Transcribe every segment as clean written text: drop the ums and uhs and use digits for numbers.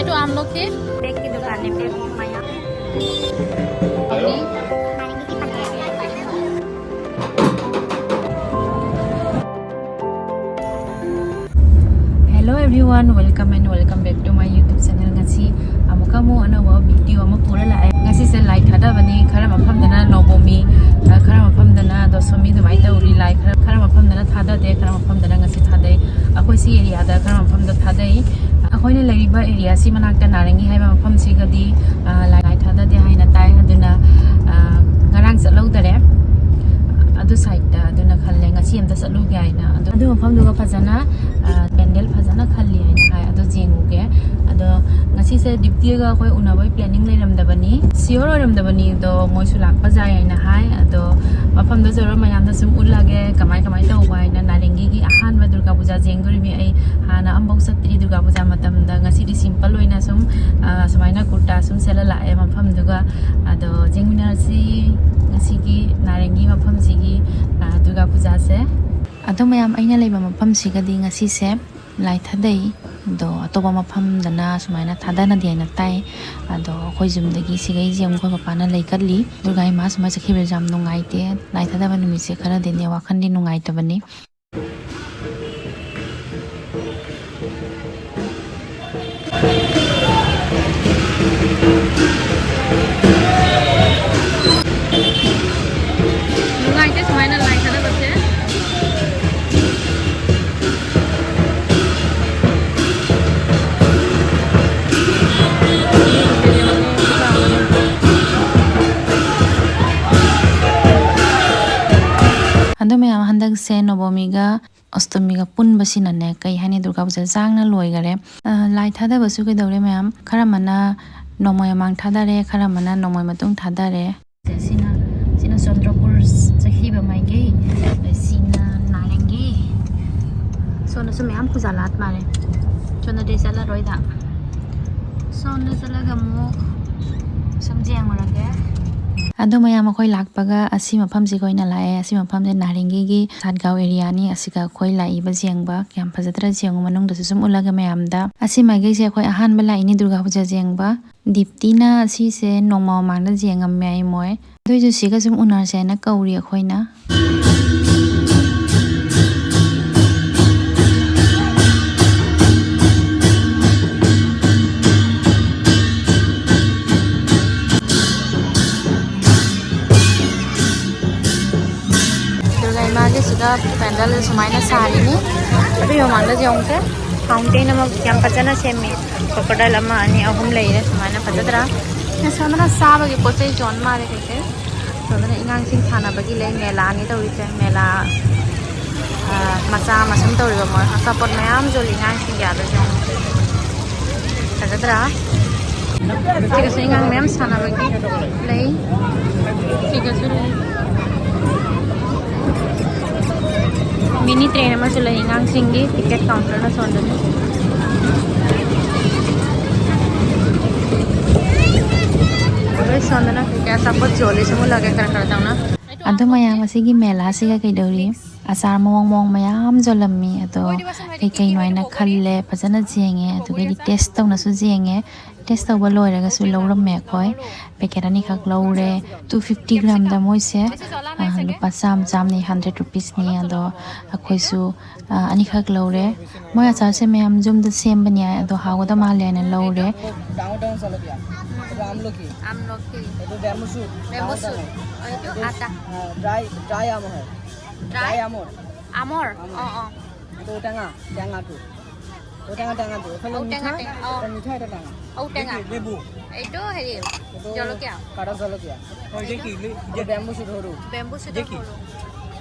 itu amlokhi bag की दुकान है bag Maya Hello everyone, welcome and welcome back to my YouTube channel. Ngasi amuka mo anawa video mo pura la ngasi se light hada bani khara mafam dana nobomi khara mafam dana dosomi dumai ta uri lai khara mafam dana thada de khara mafam dana ngasi thadai akoi si area da khara mafam da thadai akoi ne lariba area si manak ta narangi hai mafam si gadi light hada de haina tai aduna ngarang chalau dare adu side da aduna khalle ngasi amda chalu ga ina adu mafam duga phajana pendel phajana khalli aina hai ado jengu ge ado ngasi se dipti ga khoi unabai planning leiram dabani sure oram dabani do moi su lak pa jai aina hai ado mafam do zoro mayam da sum ulage kamai kamai ta wai na narengi gi ahan ma durga puja jenguri mi ai hana ambau satri durga puja matam da ngasi di simple oina sum samaina kurta sum sela la e mafam duga ado jengmina si ngasi gi narengi mafam sigi durga puja se ado mayam aina leiba mafam sigadi ngasi se lai thadai do atoba mafam dana sumaina thadana diaina tai ado khoi zum dagi sigai jam ko papana leikali durgai ma suma sakhibe jam nungai te lai thadaba numi se khara dene wakhandi nungai tabani nungai te sumaina lai thadaba se ando mayam handak se nobomiga ostomiga punbasina ne kai hani durga puja jangna loigare lai thada basu ke dore mayam kharamana nomoy mang thadare kharamana nomoy matung thadare sina sina Chandrapur sakhiba mai ge sina narengi sona su mayam puja lat mare chona de sala roida sona sala gamu samjeng morage ado mayam khoi lakpaga asi mafam si koina lae asi mafam de narengi gi Satgaon area ni asika khoi lai ba jengba kyam phajatra jengu manung da sum ulaga mayam da asi mage se khoi ahan bala ini durga puja jengba diptina asi se nongma mangda jengam mai moi doi ju siga sum unar se na kauri khoina siga pendal sumaina sari ni abi yomanda jongte fountain ama kyam pachana semi crocodile ama ani ahum leire sumaina pachadra na samana saba gi pochai jon mare keke sodana ingang sing thana bagi le mela ni tawri che mela macha masam tawri ba mo support mayam joli ingang sing ya da jong pachadra siga sing ingang mayam sana bagi lei siga su mini train ma chula ingang singi ticket counter na sondani ore sondana kya support jole samu lage kar dauna ado mayam asigi mela siga kai dori asar mong mayam jolammi ado kai noina khalle phajana jenge ado kai test tawna su jenge test taw ba loiraga su lawram me khoi packet ani khak lawre 250 gram da moise lupa sam ni 100 rupees ni ado akhoi su ani khak lawre moi achar se mayam jum da sem bani ado hagoda male na lawre down salapia amloki eto bamboo shoot eto ata dry amor hai dry amor eto tanga tu tanga tu kalau mithai eta tanga tanga lebu eto heri jolokia kada jolokia jeki je bamboo shoot horu jeki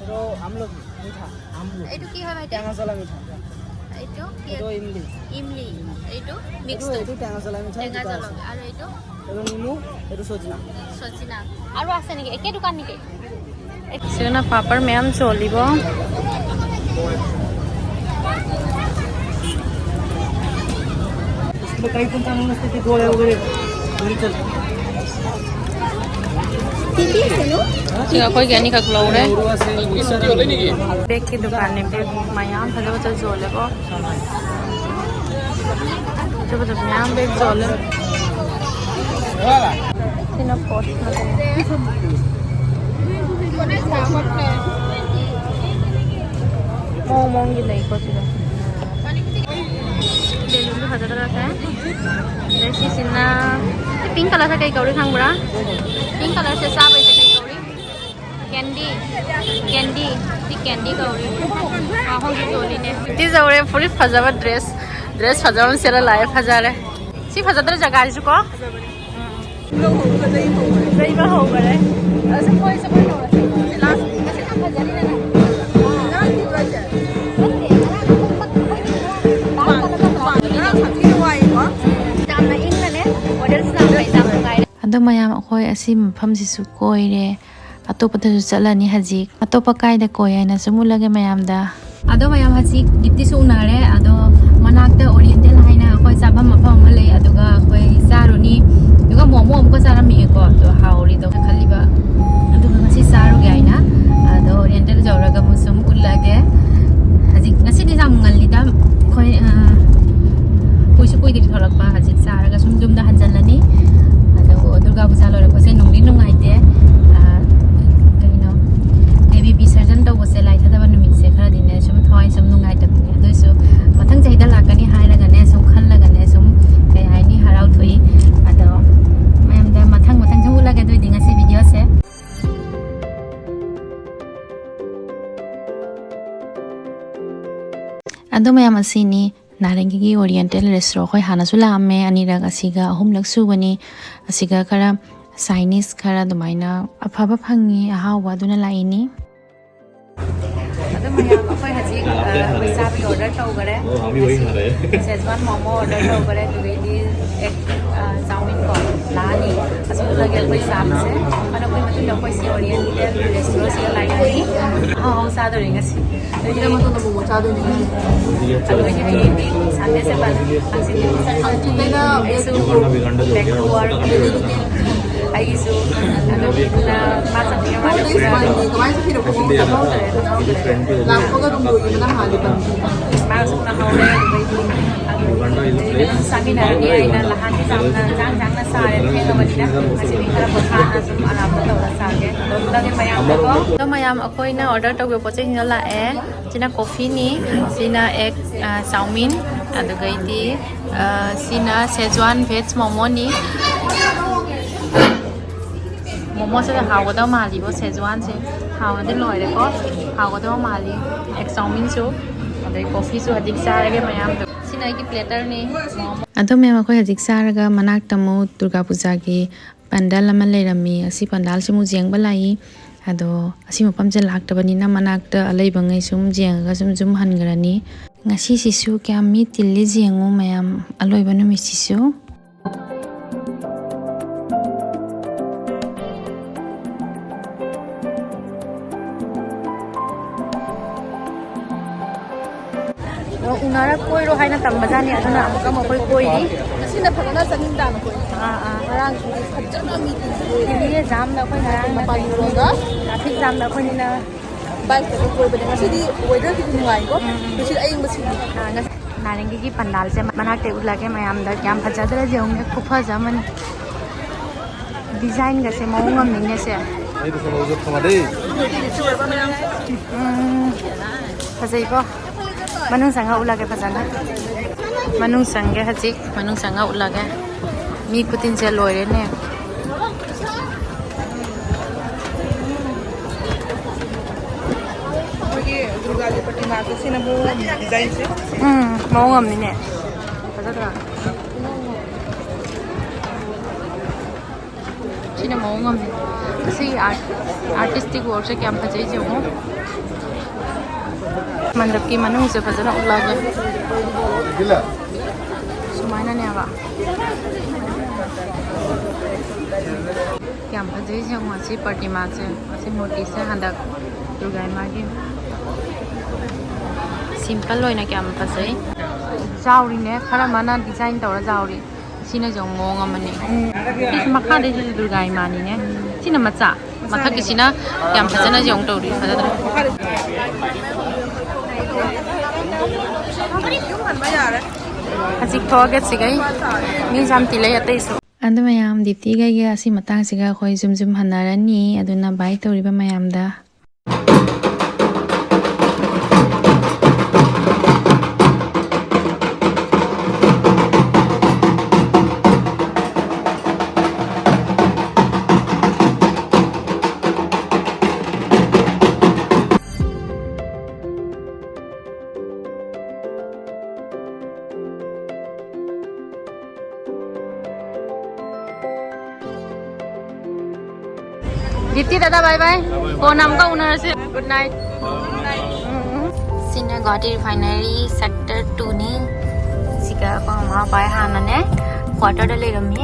eto amloki mitha amloki eto ki hoy bhai tanga jala mitha eto ki eto imli eto mix eto tanga jala mitha tanga jala aru eto nimu eto sojina aru ase niki eke dukan niki sina papar mayam cholibo काही पण चांगलं नसते ते गोळ्या वगैरे घरी चल Siga koi gani ka glow re bag ki dukan ne bag mayam phajaba chal jole ko ꯐꯖ ꯃꯌꯥꯝ ꯕꯦꯛ ꯆꯣꯜꯂꯦ ꯁꯤꯅ ꯄꯣꯠ ꯃꯑꯣꯡꯒꯤ ꯂꯩꯀꯣ ꯁꯤꯗ ꯕꯦꯂꯨꯟꯁꯨ ꯐꯖꯗ꯭ꯔꯁꯦ ꯑꯗꯩ ꯁꯤꯁꯤꯅ ꯄꯤꯡ ꯀꯂꯔꯁꯦ ꯀꯩ ꯀꯧꯔꯤ ꯈꯪꯕ꯭ꯔꯥ ꯄꯤꯡ ꯀꯂꯔꯁꯦ ꯆꯥꯕꯩꯁꯦ ꯀꯩ ꯀꯧꯔꯤ ꯀꯦꯟꯗꯤ ꯁꯤ ꯀꯦꯟꯗꯤ ꯀꯧꯔꯤ ꯍꯧꯖꯤꯛ ꯌꯣꯜꯂꯤꯅꯦ ꯇꯤꯖꯧꯔꯦ ꯐꯨꯔꯤꯠ ꯐꯖꯕ ꯗ꯭ꯔꯦꯁ ꯐꯖꯕ ꯑꯃ ꯁꯦꯠꯂ ꯂꯥꯛꯑꯦ ꯐꯖꯔꯦ ꯁꯤ ꯐꯖꯗ꯭ꯔ ꯖꯒꯥꯁꯤꯁꯨ ꯀꯣ ꯂꯩꯕ ꯍꯧꯈꯔꯦ ꯑꯁ ꯃꯣꯏꯁꯦ ꯃꯣꯏ ꯇꯧꯔꯁꯦ ꯉꯁꯤ ꯌꯥꯝ ꯐꯖꯔꯤꯅꯦ ꯑꯗꯣ ꯃꯌꯥꯝ ꯑꯩꯈꯣꯏ ꯑꯁꯤ ꯃꯐꯝꯁꯤꯁꯨ ꯀꯣꯏꯔꯦ ꯑꯇꯣꯞꯄꯗꯁꯨ ꯆꯠꯂꯅꯤ ꯍꯧꯖꯤꯛ ꯑꯇꯣꯞꯄ ꯀꯥꯏꯗ ꯀꯣꯏ ꯍꯥꯏꯅꯁꯨ ꯃꯨꯜꯂꯒꯦ ꯃꯌꯥꯝꯗ ꯑꯗꯣ ꯃꯌꯥꯝ ꯍꯧꯖꯤꯛ ꯒꯤꯐꯇꯤꯁꯨ ꯎꯅꯔꯦ ꯑꯗꯣ ꯃꯅꯥꯛꯇ ꯑꯣꯔꯤꯌꯦꯟꯇꯦꯜ ꯍꯥꯏꯅ ꯑꯩꯈꯣꯏ ꯆꯥꯐꯝ ꯃꯐꯝ ꯑꯃ ꯂꯩ ꯑꯗꯨꯒ ꯑꯩꯈꯣꯏ ꯆꯥꯔꯨꯅꯤ ꯑꯗꯨꯒ ꯃꯣꯃꯣ ꯑꯃꯨꯛꯀ ꯆꯥꯔꯝꯃꯤꯑꯀꯣ ꯑꯗꯣ ꯍꯥꯎꯔꯤꯗꯣ ꯈꯜꯂꯤꯕ ꯑꯗꯨꯒ ꯉꯁꯤ ꯆꯥꯔꯨꯒꯦ ꯍꯥꯏꯅ ꯑꯗꯣ ꯑꯣꯔꯤꯌꯦꯟꯇꯦꯜ ꯌꯧꯔꯒ ꯑꯃꯨꯛ ꯁꯨꯝ ꯎꯠꯂꯒꯦ ꯍꯧꯖꯤꯛ ꯉꯁꯤꯗꯤ ꯌꯥꯝ ꯉꯜꯂꯤꯗ ꯑꯩꯈꯣꯏ ꯀꯨꯏꯁꯨ ꯀꯨꯏꯗ꯭ꯔꯤ ꯊꯣꯛꯂꯛꯄ ꯍꯧꯖꯤꯛ ꯆꯥꯔꯒ ꯁꯨꯝ ꯌꯨꯝꯗ ꯍꯟꯖꯜꯂꯅꯤ ꯑꯗꯨꯕꯨ ꯗꯨꯔꯒꯥ ꯄꯨꯖꯥ ꯂꯣꯏꯔꯛꯄꯁꯦ ꯅꯨꯡꯗꯤ ꯅꯨꯡꯉꯥꯏꯇꯦ ꯀꯩꯅꯣ ꯗꯦꯕꯤ ꯕꯤꯁꯔꯖꯟ ꯇꯧꯕꯁꯦ ꯂꯥꯏ ꯊꯥꯗꯕ ꯅꯨꯃꯤꯠꯁꯦ ꯈꯔꯗꯤꯅꯦ ꯁꯨꯝ ꯊꯋꯥꯏ ꯁꯨꯝ ꯅꯨꯡꯉꯥꯏꯇꯕꯅꯦ ꯑꯗꯨꯏꯁꯨ ꯃꯊꯪ ꯆꯍꯤꯗ ꯂꯥꯛꯀꯅꯤ ꯍꯥꯏꯔꯒꯅꯦ ꯁꯨꯝ ꯈꯜꯂꯒꯅꯦ ꯁꯨꯝ ꯀꯩ ꯍꯥꯏꯅꯤ ꯍꯔꯥꯎꯊꯣꯛꯏ ꯑꯗꯣ ꯃꯌꯥꯝꯗ ꯃꯊꯪ ꯁꯨꯝ ꯎꯠꯂꯒꯦ ꯑꯗꯨꯏꯗꯤ ꯉꯁꯤ ꯚꯤꯗꯤꯑꯣꯁꯦ ꯑꯗꯣ ꯃꯌꯥꯝ ꯑꯁꯤꯅꯤ ꯅꯥꯔꯦꯡꯒꯤꯒꯤ ꯑꯣꯔꯤꯌꯦꯟꯇꯦꯜ ꯔꯦꯁꯇꯨꯔꯦꯟ ꯑꯩꯈꯣꯏ ꯍꯥꯟꯅꯁꯨ ꯂꯥꯛꯑꯝꯃꯦ ꯑꯅꯤꯔꯛ ꯑꯁꯤꯒ ꯑꯍꯨꯝꯂꯛ ꯁꯨꯕꯅꯤ ꯑꯁꯤꯒ ꯈꯔ ꯆꯥꯏꯅꯤꯁ ꯈꯔ ꯑꯗꯨꯃꯥꯏꯅ ꯑꯐꯕ ꯐꯪꯉꯤ ꯑꯍꯥꯎꯕ ꯑꯗꯨꯅ ꯂꯥꯛꯏꯅꯤ ꯑꯗꯣ ꯃꯌꯥꯝ ꯑꯩꯈꯣꯏ ꯍꯧꯖꯤꯛ ꯑꯩꯈꯣꯏ ꯆꯥꯕꯒꯤ ꯑꯣꯔꯗꯔ ꯇꯧꯈꯔꯦ ꯁꯦꯖꯋꯥꯟ ꯃꯣꯃꯣ ꯑꯣꯔꯗꯔ ꯇꯧꯈꯔꯦ ꯑꯗꯨꯗꯩꯗꯤ ꯑꯦꯛ ꯆꯥꯎꯃꯤꯟ ꯀꯣ ꯂꯥꯛꯑꯅꯤ ꯑꯁꯨꯝꯂꯒ ꯑꯩꯈꯣꯏ ꯆꯥꯕꯁꯦ ꯑꯗꯣ ꯑꯩꯈꯣꯏ ꯃꯇꯨꯡꯗ ꯑꯩꯈꯣꯏ ꯁꯤ ꯑꯣꯔꯤꯌꯦꯟꯇꯦꯜ ꯔꯦꯁꯇꯨꯔꯦꯟꯁꯤꯗ ꯂꯥꯛꯑꯅꯤ ꯑꯍꯥꯎ ꯗꯣꯔꯤ ꯉꯁꯤ ꯑꯗꯨꯒꯤ ꯃꯇꯨꯡꯗ ꯃꯣꯃꯣ ꯆꯥꯗꯣꯏꯅꯤ ꯑꯗꯨꯒꯤ ꯍꯌꯦꯡꯗꯤ ꯁꯟꯗꯦ ꯁꯦꯕꯟ ꯍꯪꯆꯤꯠꯇꯩꯅ ꯑꯩꯁꯨ ꯕꯦꯛ ꯇꯨ ꯋꯥꯔꯛ ꯑꯩꯒꯤꯁꯨ ꯑꯗꯨꯒꯤꯗꯨꯅ ꯃꯥ ꯆꯠꯄꯤꯔ ꯃꯥꯜꯂꯦ ꯃꯥꯁꯨ ꯅꯍꯧꯔꯦ ꯑꯗꯨꯗꯩꯗꯤ ꯆꯥꯃꯤꯟꯅꯔꯅꯤ ꯑꯩꯅ ꯅꯍꯥꯟꯗꯤ ꯌꯥꯝꯅ ꯖꯥꯡꯅ ꯆꯥꯔꯦ ꯊꯦꯡꯉꯕꯅꯤꯅ ꯉꯁꯤꯗꯤ ꯈꯔ ꯄꯣꯊꯥꯅ ꯁꯨꯝ ꯑꯔꯥꯝꯕ ꯇꯧꯔ ꯆꯥꯒꯦ ꯑꯗꯨꯗꯒꯤ ꯃꯌꯥꯝꯗꯀꯣ ꯑꯗꯣ ꯃꯌꯥꯝ ꯑꯩꯈꯣꯏꯅ ꯑꯣꯔꯗꯔ ꯇꯧꯈꯤꯕ ꯄꯣꯠ ꯆꯩꯁꯤꯡꯗꯣ ꯂꯥꯛꯑꯦ ꯁꯤꯅ ꯀꯣꯐꯤꯅꯤ ꯁꯤꯅ ꯑꯦꯛ ꯆꯥꯎꯃꯤꯟ ꯑꯗꯨꯒꯩꯗꯤ sina Szechuan veg momoni momo se hawada mali bo Szechuan se hawada loire ko hawada mali ek chowmin su adai coffee su adik sarage mayam sina ki platter ni ado me ma ko adik saraga manak tamu Durga Puja ki pandal ama leirami asi pandal se mu jengba lai ado asi mapam je laktabani na manakta alai bangai sum jenga sum zum hangarani ngasi sisu kya mi tilli jengu mayam aloi banu mi sisu unara koiro haina tambajani aduna amuka mokoi koiri sina phagana chanin da na koi rang phajana mi ni jam na koi rang na pai roga traffic jam na koi na bike ta koi bade ngasi di weather ki nuai ko bisi aying basi narengi ki pandal se manak te ulage mayam da kyam phajadra jeung ne khufa zaman design ga se mawngam ni ne se ai to solo jot khama dei phajai ko manung sanga ulage phajana manung sange hajik manung sanga ulage mi kutin je loire ne Durga ji प्रतिमा को सिना बो design से mawngam ni ne phajadra sina mawngam ni kasi artistic work se kyam phajai je ho mandap ki manung se phajana ulage sumaina ne ba kyam phajai je ho si pratima se asi murti se handak durga ma ki simple loina kyam phajai jawri ne khara mana design tawra jawri sina jong mong amani is makha de durga ma ni ne sina macha mathak ki sina kyam phajana jong tawri phajadra yung han ba yare ꯍꯧꯖꯤꯛ ꯊꯣꯛꯑꯒ ꯁꯤꯒꯩ ꯃꯤ ꯌꯥꯝ ꯇꯤꯜꯂꯩ ꯑꯇꯩꯁꯨ ꯑꯗꯨ ꯃꯌꯥꯝ ꯗꯤꯞꯇꯤꯒꯩꯒ ꯑꯁꯤ ꯃꯇꯥꯡꯁꯤꯒ ꯑꯩꯈꯣꯏ zoom ꯍꯟꯅꯔꯅꯤ ꯑꯗꯨꯅ ꯕꯥꯏ ꯇꯧꯔꯤꯕ ꯃꯌꯥꯝꯗ दीप्ति दादा बाय बाय फोन हमका उनर से गुड नाइट सिना गुवाहाटी रिफाइनरी सेक्टर 2 नि सिगा मा बाय हानने क्वार्टर दा लेरमी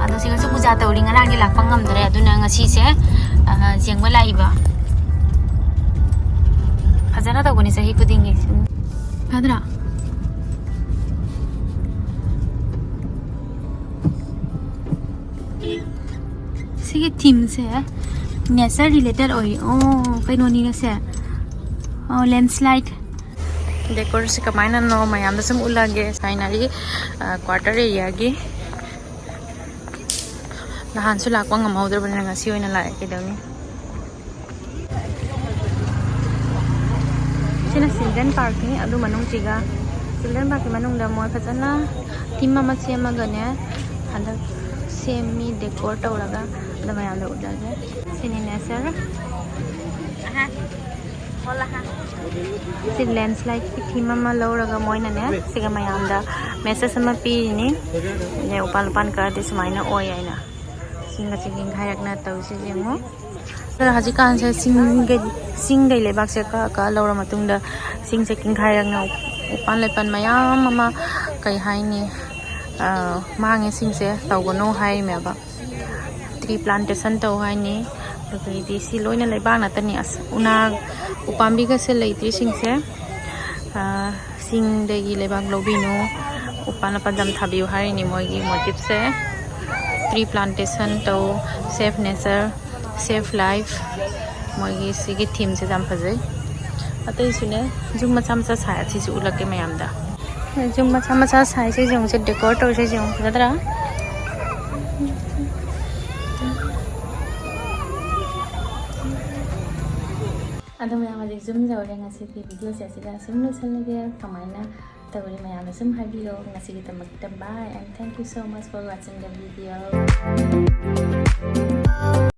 अदो सिगा सु पूजा तौरी ngaraंगी Lakhpa ngamdre aduna ngasi se jengba laiba फजना तौगनी सही खुदिंगी फदरा सिगे थीम से नेचर रिलेटेड ओई ओ कइनोनी से लैंडस्लाइड डेकोर से कमाइना नो मयाम दसम उलागे फाइनली क्वार्टर एरिया गे नहान सु लाकवा ngamaudra bana ngasi oina la ke dami sina children park ni adu manung chiga children park manung da moi phajana theme ma sema gane handa semi decor tawraga da mayam da udage sini neser aha hola ha si landslide ki theme ma lawraga moina ne siga mayam da message ma pi ni ne upal pan ka de sumaina oi aina singa chingin khairak na tawsi jengo तर हजिकान से सिंग गई लेबाक से का लौरा मतुंग दा सिंग से king खायरंग ना उपान लेपन मयाम mama कई हाइनी मांगे सिंग से तौगनो हाई मेबा ट्री प्लांटेशन तौ हाइनी कई दी सी लोइना लेबाक ना तनी अस उना उपाम्बी का से लेत्री सिंग से सिंग देगी लेबाक लोबिनो उपान पजम थाबियो हाइनी मोगी मोटिव से ट्री प्लांटेशन तौ सेफ नेचर सेफ लाइफ मोगी सिगी थीम से जाम फजै अतै सुने जुम मचा मचा साय छी सु लके मयामदा जुम मचा मचा साय से जों से डेकोर तो से जों फजदरा अदो मयाम जे जुम जावले ngasi की वीडियो से सिगा सुम लसलगे कमाइना तवरी मयाम सुम हाबिरो ngasi की तमक bye and thank you so much for watching the video